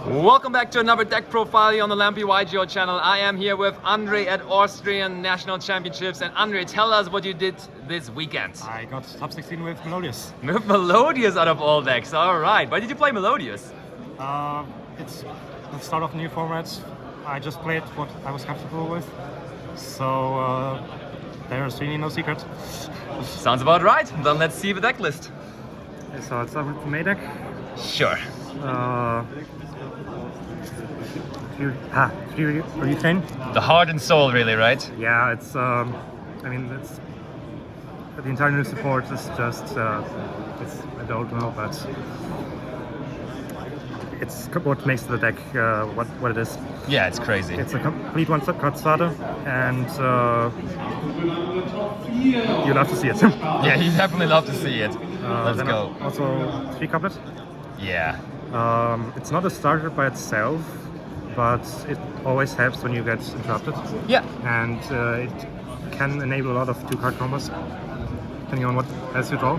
Welcome back to another deck profile here on the Lampy YGO channel. I am here with Andrei at Austrian National Championships. And Andrei, tell us what you did this weekend. I got top 16 with Melodious. With Melodious out of all decks, all right. Why did you play Melodious? It's the start of new formats. I just played what I was comfortable with. So there's really no secret. Sounds about right. Then let's see the deck list. So I'll start with the main deck. Sure. Three Retain. The heart and soul, really, right? Yeah, it's. I mean, it's the entire new support is just. It's. I don't know, but it's what makes the deck what it is. Yeah, it's crazy. It's a complete one-card starter, and you love to see it. Yeah, you definitely love to see it. Let's go. Also, 3 couplet. Yeah. It's not a starter by itself, but it always helps when you get interrupted. Yeah. And it can enable a lot of 2-card combos, depending on what else you draw.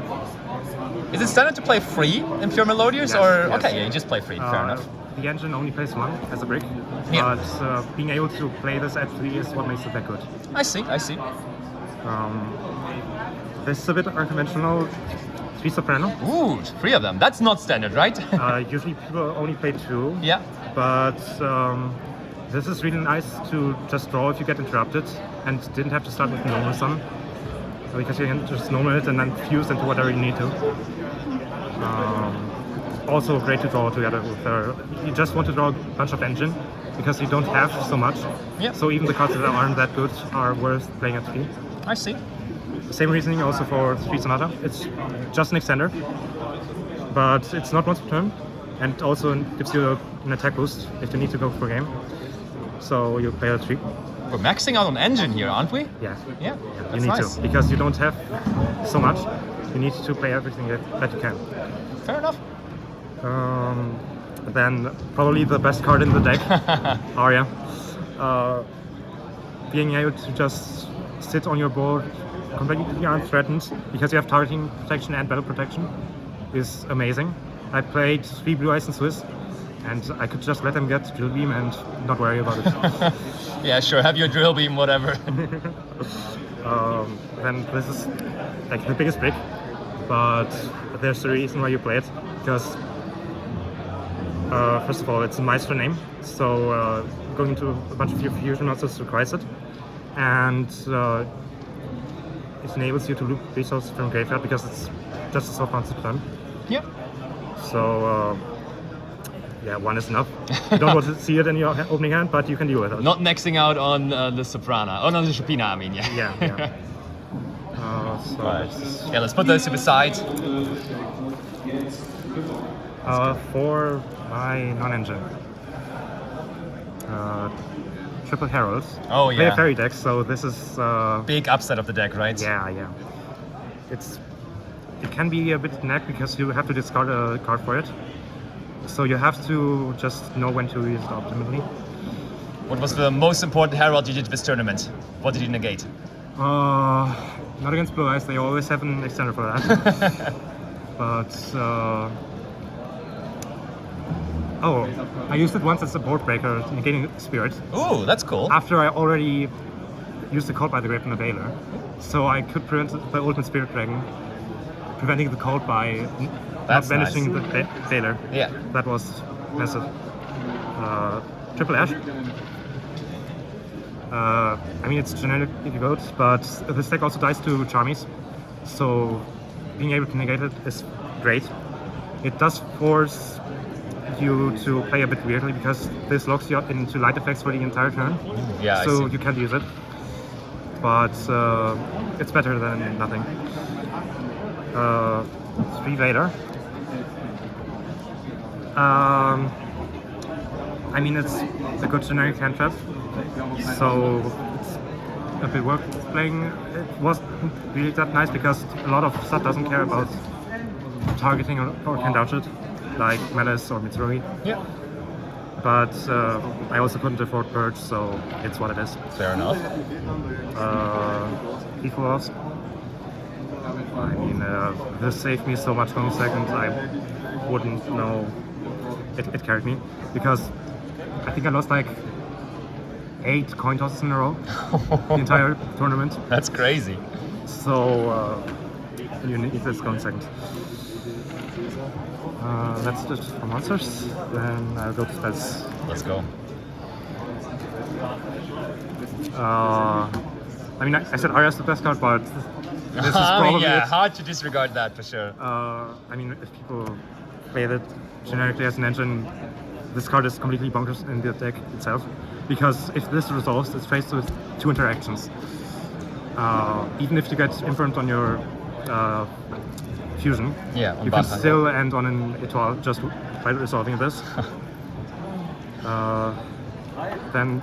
Is it standard to play free in pure Melodious, Yes, or yes. okay, yeah, you just play free. Fair enough. The engine only plays 1 as a brick, Yeah. but being able to play this at 3 is what makes the deck good. I see. I see. This is a bit unconventional. 3 soprano. Ooh, 3 of them. That's not standard, right? Usually people only play 2. Yeah. But this is really nice to just draw if you get interrupted and didn't have to start with normal sun, because you can just normal it and then fuse into whatever you need to. Also great to draw together with her. You just want to draw a bunch of engine because you don't have so much. Yeah. So even the cards that aren't that good are worth playing at 3. I see. Same reasoning also for 3 Sonata. It's just an extender, but it's not once per turn, and also gives you an attack boost if you need to go for a game. So you play a 3. We're maxing out on engine here, aren't we? Yeah. Yeah. You That's need nice. to, because you don't have so much. You need to play everything that you can. Fair enough. Then probably the best card in the deck, Aria. Being able to just sit on your board completely unthreatened because you have targeting protection and battle protection is amazing. I played 3 Blue Eyes and Swiss, and I could just let them get Drill Beam and not worry about it. Yeah, sure. Have your drill beam, whatever. Then this is like the biggest brick, but there's a reason why you play it, because first of all, it's a Maestro name, so going into a bunch of your fusion also requires it, and it enables you to loop resources from graveyard because it's just a soft concept turn. Yeah. So yeah, 1 is enough. You don't want to see it in your opening hand, but you can deal with it. Not maxing out on the Soprana. Oh, no, the Chopina, I mean, yeah. Yeah. So Right. it's, Yeah, let's put those to the side. for my non-engine. Triple Heralds. Oh, Play a yeah. fairy deck, so this is Big upset of the deck, right? yeah. It can be a bit neck because you have to discard a card for it. So you have to just know when to use it optimally. What was the most important herald you did this tournament? What did you negate? Not against Blue Eyes, they always have an extender for that. But I used it once as a board breaker, negating Spirit, Ooh, that's cool. after I already used the Cult by the Grave and the Veiler. So I could prevent the Ultimate Spirit Dragon, preventing the Cult by not That's banishing nice. the Veiler. Yeah. That was massive. Triple Ash. I mean, it's generic if you vote, but this deck also dies to Charmies, so being able to negate it is great. It does force you to play a bit weirdly because this locks you up into light effects for the entire turn, Yeah, so I see. you can't use it. But it's better than nothing. 3 Vader. I mean, it's a good generic hand trap, so it's a bit worth playing. It wasn't really that nice because a lot of stuff doesn't care about targeting or can dodge it, like Melodious or Mitsuri. Yeah. But I also couldn't afford Purge, so it's what it is. Fair enough. Equal loss. I mean, this saved me so much from seconds. I wouldn't know it carried me, because I think I lost like 8 coin tosses in a row the entire tournament. That's crazy. So you need this going second. Let's do it for monsters. Then I'll go to spells. Let's go. I mean, I said Arya's the best card, but this is I mean, probably yeah, it. hard to disregard that for sure. I mean, if people play that generically as an engine, this card is completely bonkers in the deck itself. Because if this resolves, it's faced with 2 interactions. Even if you get Impermanent on your fusion, Yeah, on you can Banta, still end on an Etoile just by resolving this. Then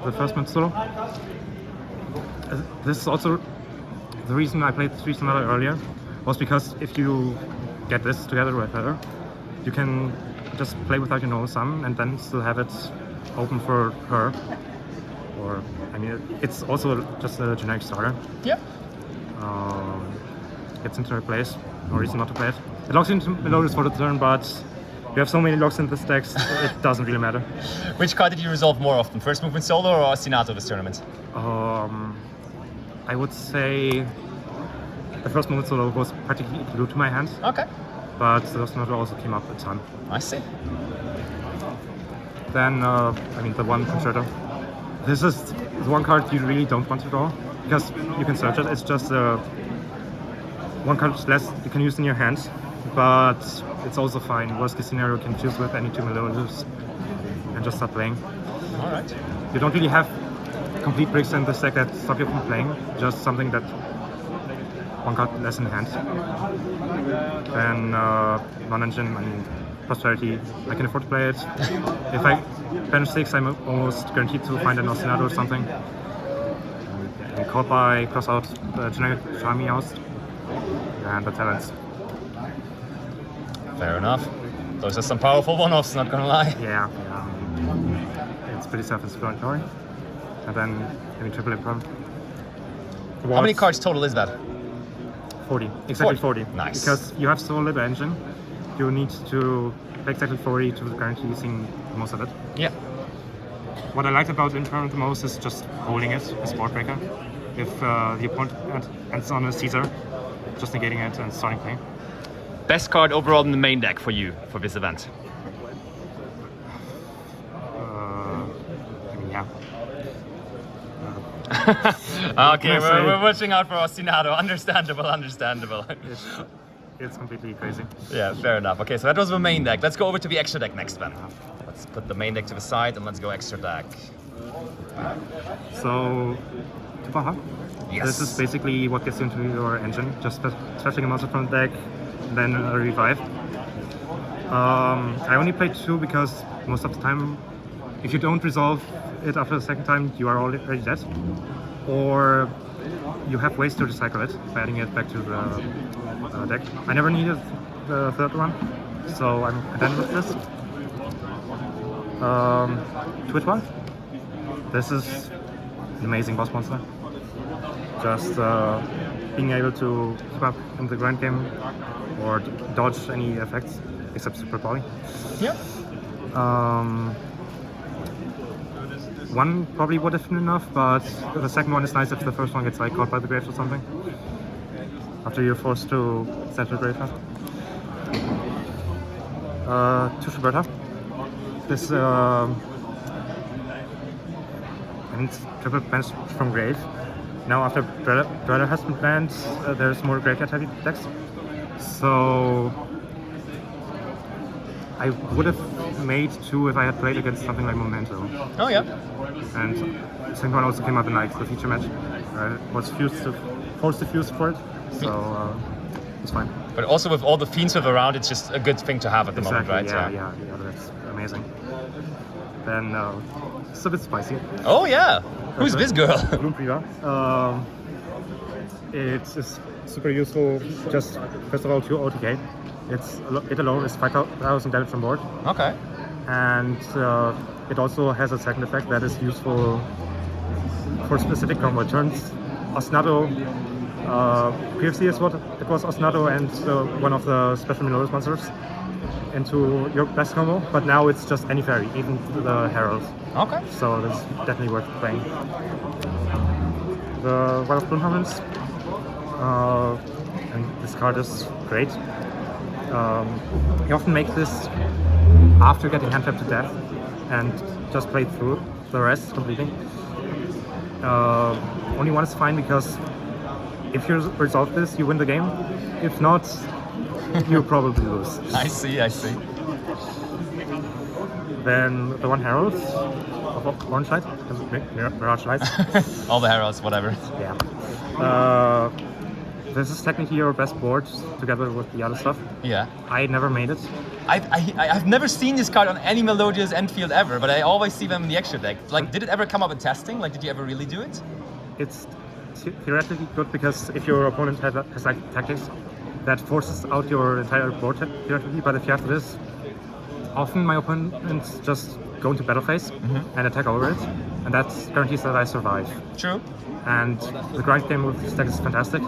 the first one solo. This is also the reason I played 3 Sonata earlier, was because if you get this together with her, you can just play without your normal sum and then still have it open for her. Or, I mean, it's also just a generic starter. Yeah. Gets into her place, no reason not to play it. It locks into Melodious for the turn, but you have so many locks in this deck, it doesn't really matter. Which card did you resolve more often? First movement solo or Ostinato this tournament? I would say the first movement solo was practically glued to my hand, Okay. but the Ostinato also came up a ton. I see. Then, I mean, the one concerto. This is the one card you really don't want to draw, because you can search it. It's just one card less you can use in your hand, but it's also fine. Worst case scenario, you can fuse with any 2 Melodious and just start playing. Alright. You don't really have complete bricks in this deck that stop you from playing, just something that one card less in hand. Then non-engine, I mean, Prosperity, I can afford to play it. If I bench 6, I'm almost guaranteed to find an Ostinato or something. And caught by cross out generic Charmy House and the talents. Fair enough. Those are some powerful one-offs, not gonna lie. Yeah. It's pretty self-explanatory. And then maybe triple imperm. How many cards total is that? 40. Exactly 40. Nice. Because you have so little engine, you need to play exactly 40 to guarantee using most of it. Yeah. What I liked about Impermanent the most is just holding it, a sport breaker. If the opponent ends on a Caesar, just negating it and starting play. Best card overall in the main deck for you for this event? I mean, yeah. Okay, we're watching out for Ostinato. Understandable. It's completely crazy. Yeah, fair enough. Okay, so that was the main deck. Let's go over to the extra deck next then. Let's put the main deck to the side and let's go extra deck. So, Tupaha. Yes. This is basically what gets you into your engine. Just stretching a monster from the deck, then a revive. I only played 2 because most of the time, if you don't resolve it after the second time, you are already dead. Or you have ways to recycle it by adding it back to the deck. I never needed the third one, so I'm done with this. Twitch one. This is an amazing boss monster. Just being able to keep up in the grand game or dodge any effects except Super Poly. Yeah. One probably would have been enough, but the second one is nice if the first one gets like caught by the graves or something. After you're forced to send to the graveyard. To Shuberta. This and triple bench from grave. Now after Dweller has been banned, there's more graveyard heavy decks. So I would have made 2 if I had played against something like Memento. Oh yeah. And the second one also came up in like the feature match. I was forced to fuse for it, so it's fine. But also with all the fiends with around, it's just a good thing to have at the moment, right? Yeah, that's amazing. Then it's a bit spicy. Oh yeah. Who's this girl? Bloom Priva. It's super useful. Just first of all, 2 OTK. It alone is 5,000 damage on board. Okay. And it also has a second effect that is useful for specific combo turns. Ostinato, previously is what it was Ostinato and one of the special Melodious monsters. into your best combo, but now it's just any fairy, even the Herald. Okay. So that's definitely worth playing. The Wild of Bloom Harmons, and this card is great. You often make this after getting hand tapped to death and just play through the rest completely. Only one is fine because if you resolve this, you win the game. If not, you probably lose. I see. Then the one Herald of Orange Light, Mirage Lights. All the heralds, whatever. Yeah. This is technically your best board together with the other stuff. Yeah. I never made it. I've never seen this card on any Melodious end field ever, but I always see them in the extra deck. Like, did it ever come up in testing? Like, did you ever really do it? It's theoretically good because if your opponent has like tactics, that forces out your entire board theoretically. But if you have this, often my opponents just go into battle phase and attack over it, and that guarantees that I survive. True. And the grind game with this deck is fantastic.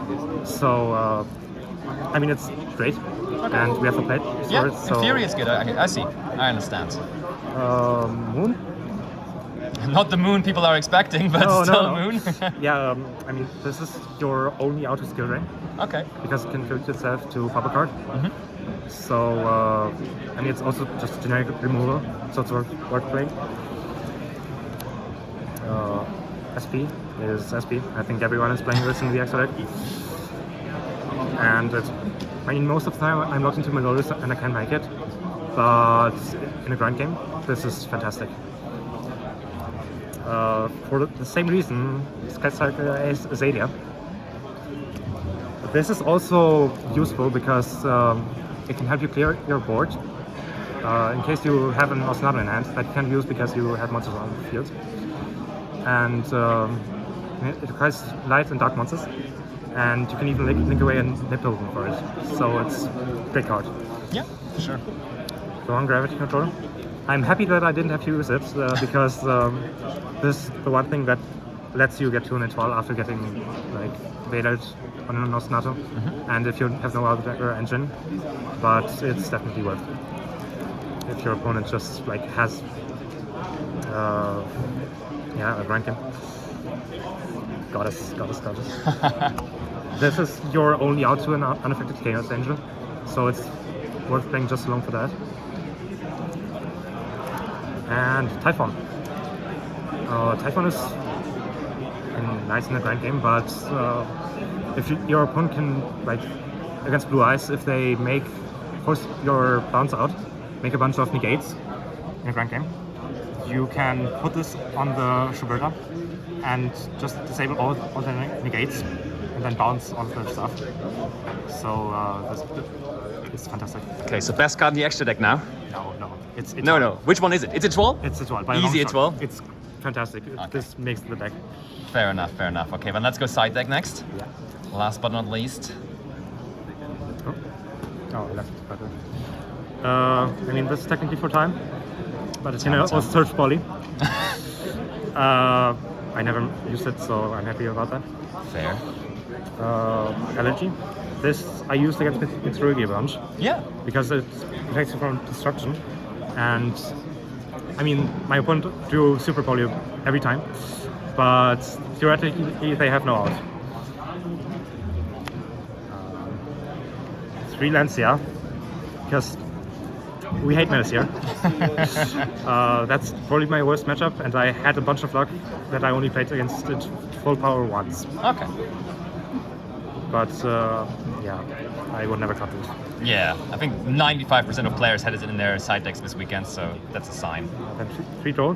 So, I mean, it's great, and we have to play it for Yeah, it. So, in theory it's good. I see. I understand. Moon? Not the moon people are expecting, but still moon. Yeah, I mean, this is your only auto skill ring. Okay. Because it can build itself to pop a card. So, I mean, it's also just generic removal, so it's worth playing. SP is SP. I think everyone is playing this in the extra deck. And I mean, most of the time I'm not into Melodious and I can make it, but in a grind game, this is fantastic. For the same reason, Sky Cycle is Azalea. This is also useful because it can help you clear your board. In case you have an Osnato in hand that you can use because you have monsters on the field. And it requires light and dark monsters. And you can even link away a Nip token for it. So it's a great card. Yeah, sure. The one Gravity Controller. I'm happy that I didn't have to use it because this is the one thing that lets you get to an Etoile after getting like Veiled on an Osnato. And if you have no other engine, but it's definitely worth it. If your opponent just like has a ranking. Goddess. This is your only out to an unaffected Chaos Angel, so it's worth playing just along for that. And Typhon. Typhon is nice in a grind game, but if your opponent can, like against Blue Eyes, if they force your bounce out, make a bunch of negates in a grind game, you can put this on the Schuberta and just disable all the negates and then bounce all of their stuff. So it's fantastic. Okay, so best card in the extra deck now? No. It's No. Which one is it? It's Etoile? It's Etoile. Easy Etoile? It's fantastic. Okay. This makes the deck. Fair enough. Okay, then let's go side deck next. Yeah. Last but not least. Oh, I left it better. I mean, this is technically for time, but it's also search poly. I never used it, so I'm happy about that. Fair. Allergy. This I used against Mitsurugi a bunch. Yeah. Because it protects you from destruction. And I mean, my opponent drew Super Polio every time, but theoretically they have no out. 3 lands here, because we hate Menace here. That's probably my worst matchup, and I had a bunch of luck that I only played against it full power once. Okay. But yeah, I would never cut it. Yeah, I think 95% of players had it in their side decks this weekend, so that's a sign. Then 3 draw.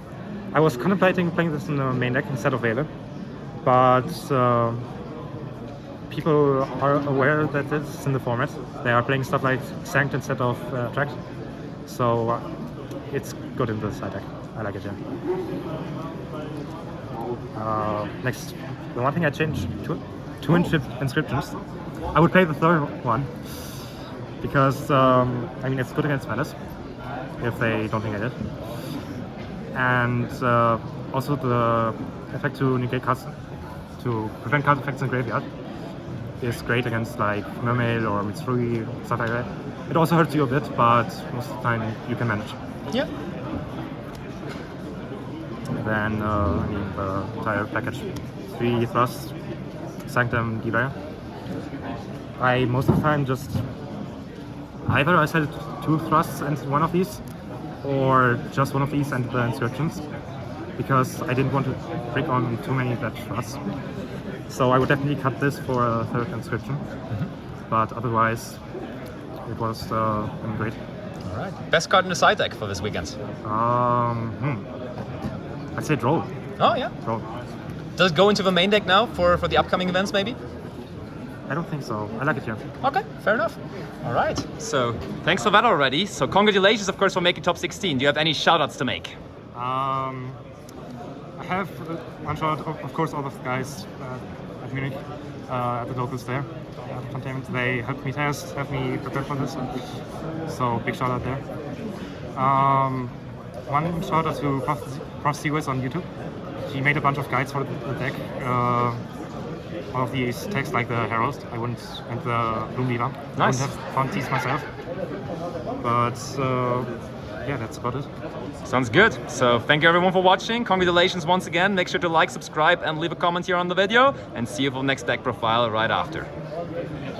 I was contemplating playing this in the main deck instead of Vele, but people are aware that it's in the format. They are playing stuff like Sanct instead of Attract, so it's good in the side deck. I like it, yeah. Next, the one thing I changed to 2 inscriptions. I would play the third one because I mean it's good against Menace if they don't negate it, and also the effect to negate cards to prevent card effects in graveyard. is great against like Mermaid or Mitsuri, stuff like that. It also hurts you a bit, but most of the time you can manage. Yeah. Then, the entire package. 3 thrusts, Sanctum, Derail. I most of the time just either I set 2 thrusts and one of these, or just one of these and the inscriptions, because I didn't want to break on too many bad thrusts. So I would definitely cut this for a 3rd inscription, but otherwise it was great. All right. Best card in the side deck for this weekend? I'd say Droll. Oh yeah. Droll. Does it go into the main deck now for the upcoming events maybe? I don't think so. I like it here. Okay, fair enough. All right. So thanks for that already. So congratulations, of course, for making top 16. Do you have any shout-outs to make? I have one shout, of course, all of the guys at Munich, at the locals there. Containment. They helped me test, helped me prepare for this. So big shout out there. One shout out to Prof Sewers on YouTube. He made a bunch of guides for the deck. All of these texts like the Herald, and the Bloom Lever. Nice. I wouldn't have found these myself. But yeah, that's about it. Sounds good. So thank you everyone for watching. Congratulations once again. Make sure to like, subscribe, and leave a comment here on the video. And see you for the next deck profile right after.